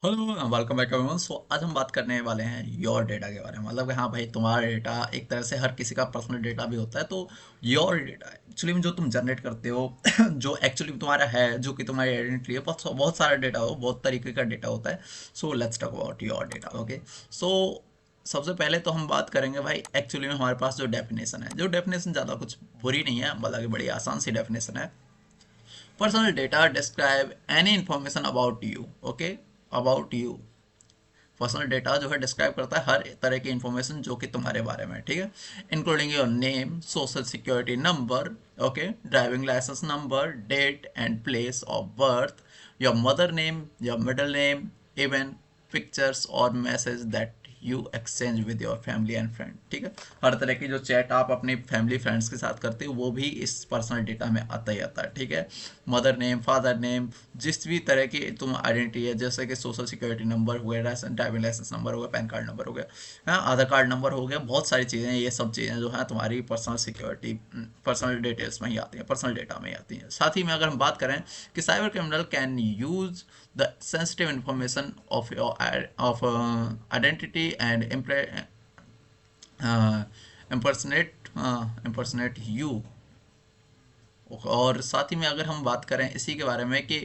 Hello welcome back everyone. So आज हम बात करने वाले हैं योर डेटा के बारे में। मतलब कि हाँ भाई, तुम्हारा डेटा एक तरह से हर किसी का पर्सनल डेटा भी होता है। तो योर डेटा एक्चुअली में जो तुम जनरेट करते हो जो एक्चुअली तुम्हारा है, जो कि तुम्हारी आइडेंटिटी है, बहुत बहुत सारा डेटा हो, बहुत तरीके का डेटा होता है। So let's talk about your data. Okay. So सबसे पहले तो हम बात करेंगे भाई, एक्चुअली में हमारे पास जो डेफिनेशन है, जो डेफिनेशन ज़्यादा कुछ बुरी नहीं है, मतलब कि बड़ी आसान सी डेफिनेशन है। Personal data describe any information about you. Okay, about you. Personal data जो है डिस्क्राइब करता है हर तरह की इंफॉर्मेशन जो कि तुम्हारे बारे में है, ठीक है। Including your name, social security number, okay, driving licence number, date and place of birth, your mother name, your middle name, even pictures और message that you exchange with your family and friend, ठीक है। हर तरह की जो chat आप अपने family friends के साथ करते हो वो भी इस पर्सनल डेटा में आता ही आता है, ठीक है। मदर नेम, फादर नेम, जिस भी तरह की तुम आइडेंटिटी है, जैसे कि सोशल सिक्योरिटी नंबर हो गया, ड्राइविंग लाइसेंस नंबर हो गया, पैन कार्ड नंबर हो गया, हाँ, आधार कार्ड नंबर हो गया, बहुत सारी चीज़ें, ये सब चीज़ें जो है तुम्हारी पर्सनल सिक्योरिटी, पर्सनल डिटेल्स में ही आती हैं, पर्सनल डेटा में ही आती हैं। साथ ही में अगर हम बात करें कि cyber criminal can use the sensitive information of your of identity and impersonate you। और साथ ही में अगर हम बात करें इसी के बारे में कि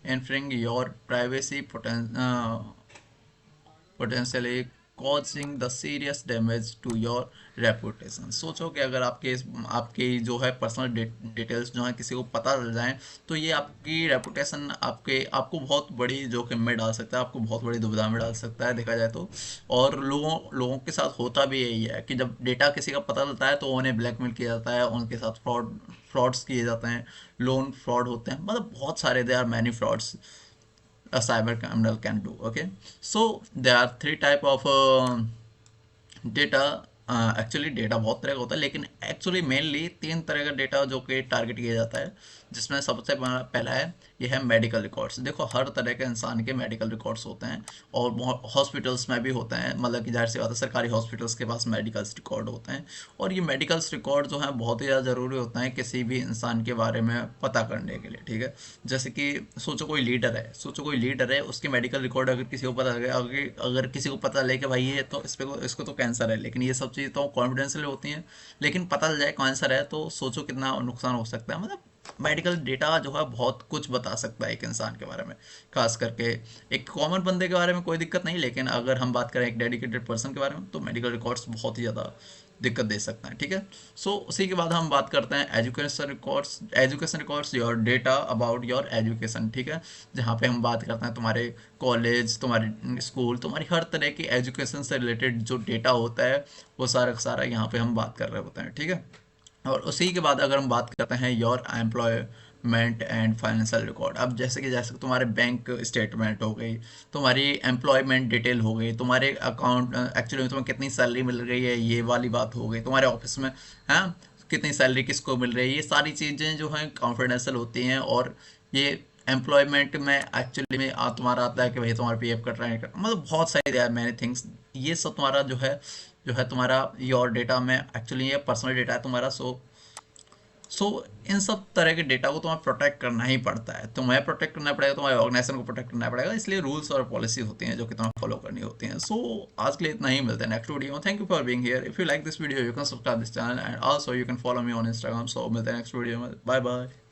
infringing your privacy potentially causing the serious damage to your reputation। सोचो कि अगर आपकी जो है पर्सनल डिटेल्स जो है किसी को पता चल जाए, तो ये आपकी रेपुटेशन, आपको बहुत बड़ी जोखिम में डाल सकता है, आपको बहुत बड़ी दुविधा में डाल सकता है, देखा जाए तो। और लोगों लोगों के साथ होता भी यही है कि जब डेटा किसी का पता चलता है तो उन्हें ब्लैकमेल किया जाता है, उनके साथ फ्रॉड्स किए जाते हैं, लोन फ्रॉड होते हैं, मतलब बहुत सारे, they are many frauds a cyber criminal can do। Okay, so there are three type of data. Actually data बहुत तरह का होता है, लेकिन एक्चुअली मेनली तीन तरह का डेटा जो कि टारगेट किया जाता है, जिसमें सबसे पहला है, ये है मेडिकल रिकॉर्ड्स। देखो, हर तरह के इंसान के मेडिकल रिकॉर्ड्स होते हैं, और हॉस्पिटल्स में भी होते हैं, मतलब कि जाहिर सी बात है सरकारी हॉस्पिटल्स के पास मेडिकल्स रिकॉर्ड होते हैं। और ये मेडिकल्स रिकॉर्ड जो है बहुत ही ज़्यादा ज़रूरी होता है किसी भी इंसान के बारे में पता करने के लिए, ठीक है। जैसे कि सोचो कोई लीडर है, उसके मेडिकल रिकॉर्ड अगर किसी को पता लगे, अगर किसी को पता लगे कि भाई ये तो इसको तो कैंसर है, लेकिन ये सब चीज़ तो कॉन्फिडेंशियल होती हैं, लेकिन पता चल जाए कैंसर है, तो सोचो कितना नुकसान हो सकता है। मतलब मेडिकल डेटा जो है बहुत कुछ बता सकता है एक इंसान के बारे में, खास करके एक कॉमन बंदे के बारे में कोई दिक्कत नहीं, लेकिन अगर हम बात करें एक डेडिकेटेड पर्सन के बारे में, तो मेडिकल रिकॉर्ड्स बहुत ही ज़्यादा दिक्कत दे सकता है, ठीक है। सो उसी के बाद हम बात करते हैं education records, your data about your education, ठीक है। जहाँ पे हम बात करते हैं तुम्हारे कॉलेज, तुम्हारे स्कूल, तुम्हारी हर तरह की एजुकेशन से रिलेटेड जो डेटा होता है, वो सारा का सारा यहाँ पे हम बात कर रहे होते हैं, ठीक है। और उसी के बाद अगर हम बात करते हैं your employment and financial record, अब जैसे तुम्हारे बैंक स्टेटमेंट हो गई, तुम्हारी एम्प्लॉयमेंट डिटेल हो गई, तुम्हारे अकाउंट एक्चुअली में तुम्हें कितनी सैलरी मिल रही है, ये वाली बात हो गई, तुम्हारे ऑफिस में, हाँ, कितनी सैलरी किसको मिल रही है, ये सारी चीज़ें जो हैं कॉन्फिडेंशियल होती हैं। और ये एम्प्लॉयमेंट में एक्चुअली में तुम्हारा आता है कि भाई तुम्हारा पीएफ कट रहा है, मतलब बहुत सारी देयर मैनी थिंग्स, ये सब तुम्हारा जो है तुम्हारा योर डेटा में, एक्चुअली ये पर्सनल डेटा है तुम्हारा। सो इन सब तरह के डेटा को तुम्हें प्रोटेक्ट करना ही पड़ता है, तुम्हें प्रोटेक्ट करना पड़ेगा, तुम्हारे ऑर्गेनाइजेशन को प्रोटेक्ट करना पड़ेगा, इसलिए रूल्स और पॉलिसी होती हैं जो कि तुम्हें फॉलो करनी होती हैं। सो आज के लिए इतना ही, मिलते हैं नेक्स्ट वीडियो में। Thank you for being here. If you like this video you can subscribe this channel and also you can follow me on Instagram. So मिलते हैं नेक्स्ट वीडियो में। Bye bye.